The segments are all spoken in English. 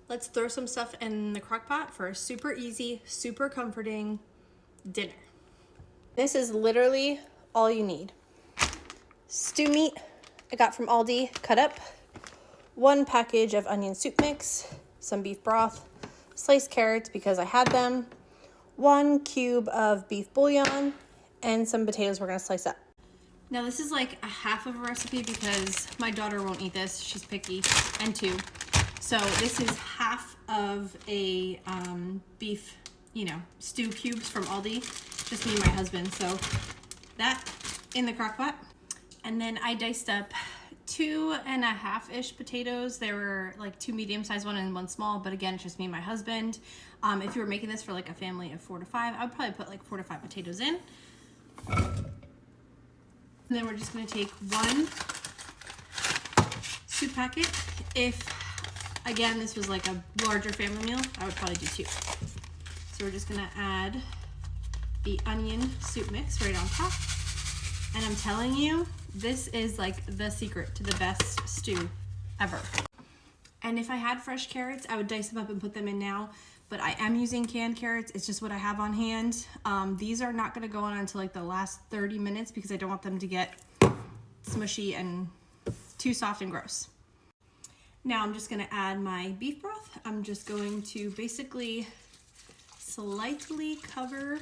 Let's throw some stuff in the crock pot for a super easy, super comforting dinner. This is literally all you need. Stew meat I got from Aldi, cut up. 1 package of onion soup mix, some beef broth, sliced carrots because I had them, 1 cube of beef bouillon, and some potatoes we're gonna slice up. Now this is like a half of a recipe because my daughter won't eat this, she's picky, and 2. So this is half of a beef, stew cubes from Aldi, just me and my husband. So that in the crock pot. And then I diced up 2.5-ish potatoes. There were like 2 medium-sized ones and 1 small, but again, it's just me and my husband. If you were making this for like a family of 4 to 5, I would probably put like 4 to 5 potatoes in. And then we're just gonna take 1 soup packet. If, again, this was like a larger family meal, I would probably do 2. So we're just gonna add the onion soup mix right on top. And I'm telling you, this is like the secret to the best stew ever. And if I had fresh carrots, I would dice them up and put them in now, but I am using canned carrots. It's just what I have on hand. These are not gonna go on until like the last 30 minutes because I don't want them to get smushy and too soft and gross. Now I'm just gonna add my beef broth. I'm just going to basically slightly cover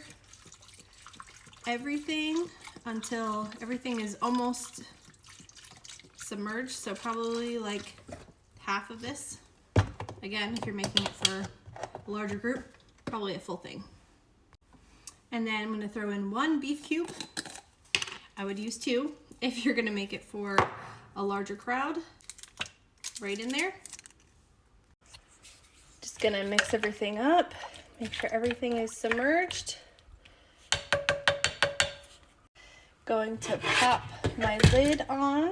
everything until everything is almost submerged. So probably like half of this. Again, if you're making it for a larger group, probably a full thing. And then I'm gonna throw in 1 beef cube. I would use 2 if you're gonna make it for a larger crowd. Right in there. Just gonna mix everything up, make sure everything is submerged. Going to pop my lid on,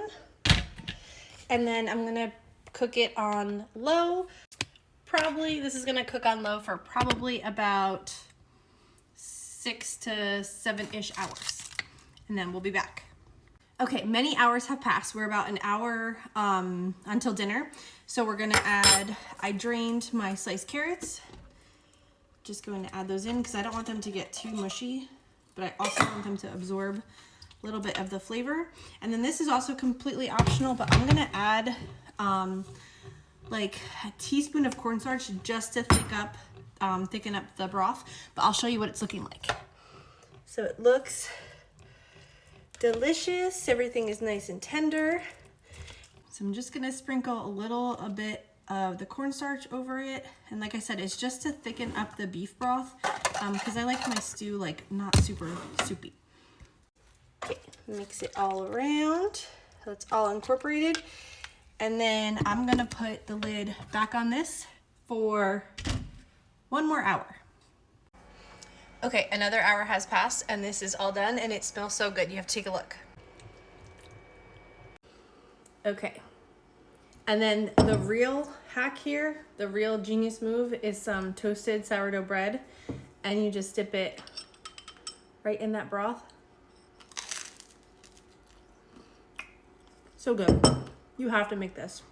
and then I'm gonna cook it on low. This is gonna cook on low for probably about 6 to 7-ish hours, and then we'll be back. Okay, many hours have passed. We're about an hour until dinner. So we're gonna add, I drained my sliced carrots. Just going to add those in because I don't want them to get too mushy, but I also want them to absorb a little bit of the flavor. And then this is also completely optional, but I'm gonna add like a teaspoon of cornstarch just to thicken up the broth, but I'll show you what it's looking like. So it looks delicious. Everything is nice and tender. So I'm just gonna sprinkle a bit of the cornstarch over it. And like I said, it's just to thicken up the beef broth because I like my stew like not super soupy. Okay, mix it all around so it's all incorporated. And then I'm gonna put the lid back on this for 1 more hour. Okay, another hour has passed and this is all done and it smells so good. You have to take a look. Okay. And then the real hack here, the real genius move is some toasted sourdough bread, and you just dip it right in that broth. So good. You have to make this.